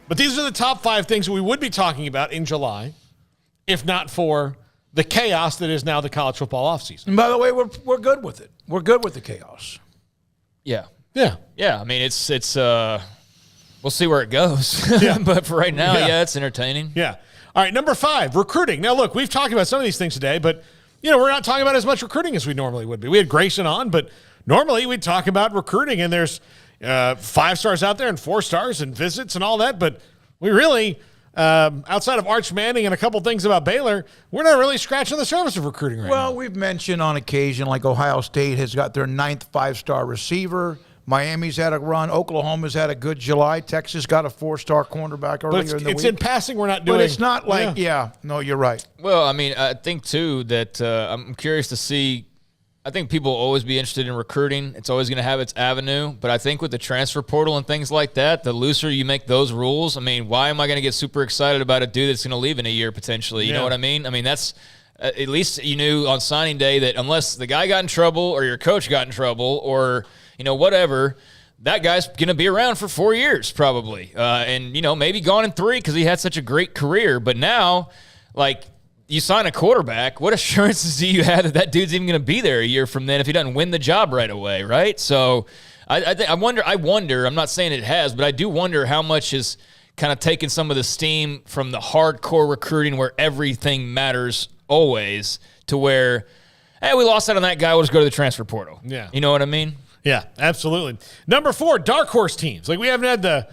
But these are the top 5 things that we would be talking about in July, if not for the chaos that is now the college football offseason. And by the way, we're good with it. We're good with the chaos. Yeah. Yeah. Yeah, I mean, it's we'll see where it goes. Yeah. But for right now, it's entertaining. Yeah. All right, number 5, recruiting. Now, look, we've talked about some of these things today, but, we're not talking about as much recruiting as we normally would be. We had Grayson on, but normally we'd talk about recruiting, and there's 5 stars out there and 4 stars and visits and all that, but we really, outside of Arch Manning and a couple things about Baylor, we're not really scratching the surface of recruiting right now. Well, we've mentioned on occasion, like Ohio State has got their 9th 5-star receiver. Miami's had a run. Oklahoma's had a good July. Texas got a 4-star cornerback earlier in the week. It's in passing. We're not doing. But it's not like, no, you're right. Well, I mean, I think, too, that I'm curious to see. I think people will always be interested in recruiting. It's always going to have its avenue. But I think with the transfer portal and things like that, the looser you make those rules, I mean, why am I going to get super excited about a dude that's going to leave in a year potentially? You know what I mean? I mean, that's at least you knew on signing day that unless the guy got in trouble or your coach got in trouble or – whatever, that guy's going to be around for 4 years probably. And, maybe gone in 3 because he had such a great career. But now, like, you sign a quarterback, what assurances do you have that dude's even going to be there a year from then if he doesn't win the job right away, right? So I wonder, I'm not saying it has, but I do wonder how much is kind of taking some of the steam from the hardcore recruiting where everything matters always to where, hey, we lost out on that guy, we'll just go to the transfer portal. Yeah. You know what I mean? Yeah, absolutely. Number 4, dark horse teams. Like we haven't had the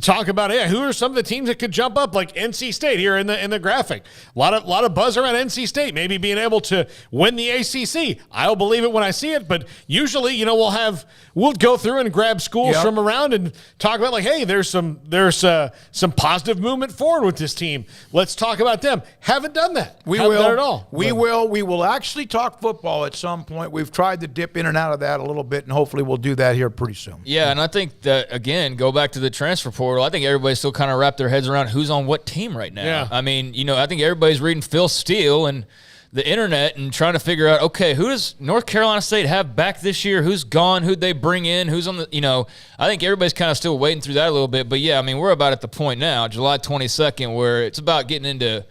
talk about who are some of the teams that could jump up, like NC State here in the graphic. A lot of buzz around NC State, maybe being able to win the ACC. I'll believe it when I see it, but usually, we'll go through and grab schools from around and talk about like, hey, there's some positive movement forward with this team. Let's talk about them. Haven't done that. Haven't done it at all. We will actually talk football at some point. We've tried to dip in and out of that a little bit, and hopefully we'll do that here pretty soon. Yeah, and I think that again, go back to the transfer portal. I think everybody still kind of wrapped their heads around who's on what team right now. Yeah. I mean, I think everybody's reading Phil Steele and the internet and trying to figure out, okay, who does North Carolina State have back this year? Who's gone? Who'd they bring in? Who's on the, I think everybody's kind of still waiting through that a little bit. But yeah, I mean, we're about at the point now, July 22nd, where it's about getting into,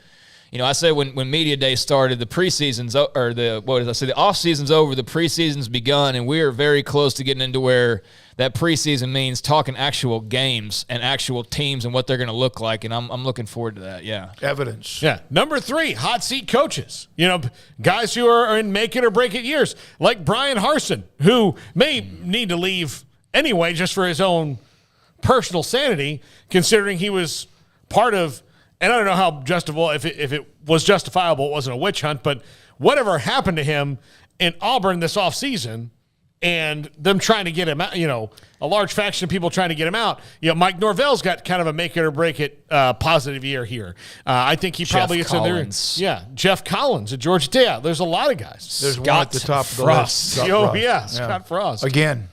I say when media day started, the preseason's or the off season's over, the preseason's begun, and we are very close to getting into where that preseason means talking actual games and actual teams and what they're going to look like, and I'm looking forward to that. Yeah, evidence. Yeah, number 3, hot seat coaches. Guys who are in make it or break it years, like Brian Harsin, who may need to leave anyway just for his own personal sanity, considering he was part of. And I don't know how justifiable, if it was justifiable, it wasn't a witch hunt, but whatever happened to him in Auburn this offseason and them trying to get him out, a large faction of people trying to get him out. Mike Norvell's got kind of a make it or break it positive year here. I think he probably gets in there. Yeah, Jeff Collins at Georgia Tech. Yeah, there's a lot of guys. There's one at the top of the list. Scott Frost. Again.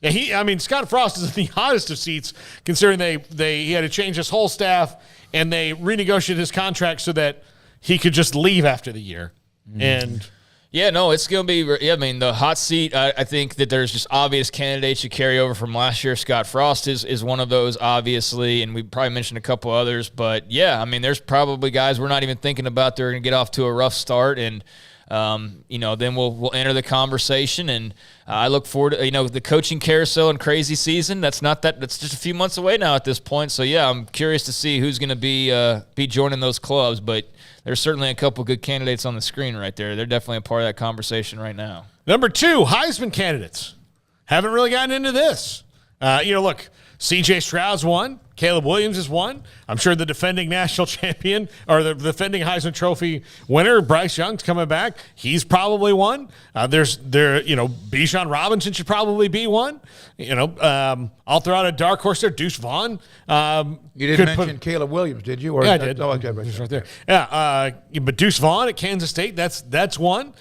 Yeah, Scott Frost is in the hottest of seats, considering he had to change his whole staff and they renegotiated his contract so that he could just leave after the year. And yeah, no, it's going to be. Yeah, the hot seat. I think that there's just obvious candidates you carry over from last year. Scott Frost is one of those, obviously, and we probably mentioned a couple others. But yeah, there's probably guys we're not even thinking about. They're going to get off to a rough start and. Then we'll enter the conversation, and I look forward to the coaching carousel and crazy season. That's just a few months away now at this point. So yeah, I'm curious to see who's going to be joining those clubs. But there's certainly a couple good candidates on the screen right there. They're definitely a part of that conversation right now. Number 2, Heisman candidates. Haven't really gotten into this. Look, C.J. Stroud's won. Caleb Williams is one. I'm sure the defending national champion or the defending Heisman Trophy winner, Bryce Young's coming back. He's probably one. Bijan Robinson should probably be one. I'll throw out a dark horse there, Deuce Vaughn. You didn't mention Caleb Williams, did you? Yeah, I did. Oh, okay, right there. Yeah, but Deuce Vaughn at Kansas State, that's one.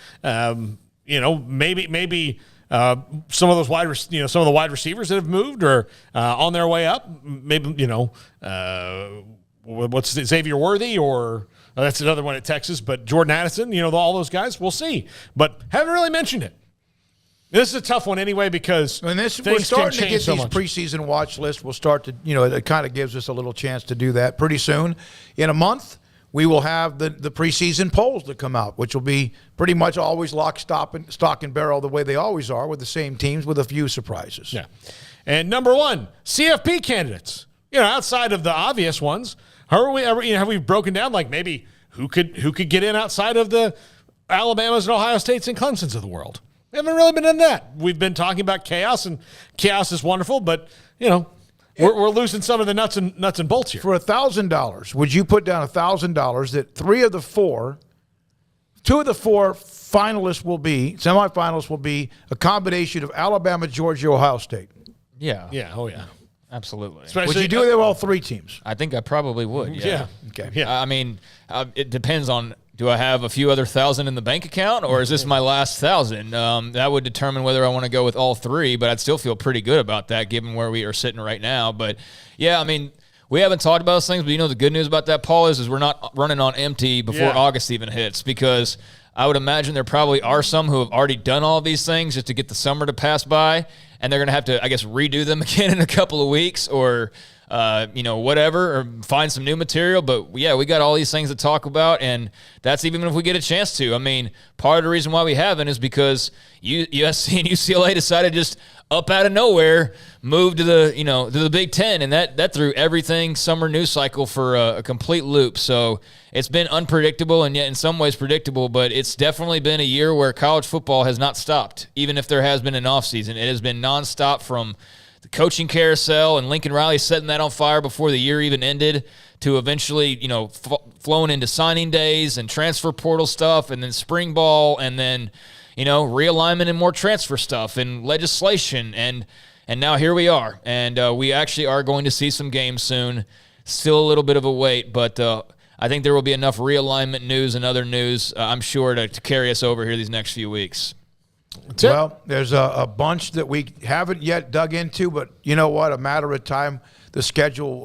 Maybe. Some of those some of the wide receivers that have moved or on their way up. Maybe what's Xavier Worthy or that's another one at Texas. But Jordan Addison, all those guys. We'll see, but haven't really mentioned it. This is a tough one anyway because we're things starting can to change get so these much. preseason watch lists. We'll start to, it kind of gives us a little chance to do that pretty soon. In a month, we will have the preseason polls that come out, which will be pretty much always stock and barrel the way they always are, with the same teams with a few surprises. Yeah. And number one, CFP candidates. Outside of the obvious ones, have we broken down like maybe who could get in outside of the Alabamas and Ohio States and Clemsons of the world? We haven't really been in that. We've been talking about chaos, and chaos is wonderful, but we're losing some of the nuts and bolts here. For $1,000, would you put down $1,000 that two of the four semifinalists will be a combination of Alabama, Georgia, Ohio State? Yeah. Yeah. Oh yeah. Absolutely. Would you do it with all three teams? I think I probably would. Yeah. Okay. Yeah. I mean, it depends on, do I have a few other thousand in the bank account, or is this my last 1,000? That would determine whether I want to go with all three, but I'd still feel pretty good about that given where we are sitting right now. But, yeah, I mean, we haven't talked about those things, but the good news about that, Paul, is we're not running on empty before August even hits, because I would imagine there probably are some who have already done all of these things just to get the summer to pass by, and they're going to have to, I guess, redo them again in a couple of weeks or whatever, or find some new material. But, yeah, we got all these things to talk about, and that's even if we get a chance to. I mean, part of the reason why we haven't is because USC and UCLA decided just up out of nowhere move to the Big Ten, and that threw everything summer news cycle for a complete loop. So it's been unpredictable, and yet in some ways predictable, but it's definitely been a year where college football has not stopped, even if there has been an offseason. It has been nonstop, from the coaching carousel and Lincoln Riley setting that on fire before the year even ended, to eventually, flowing into signing days and transfer portal stuff, and then spring ball, and then, realignment and more transfer stuff and legislation. And now here we are. And we actually are going to see some games soon. Still a little bit of a wait, but I think there will be enough realignment news and other news, I'm sure, to carry us over here these next few weeks. Well, there's a bunch that we haven't yet dug into, but you know what? A matter of time, the schedule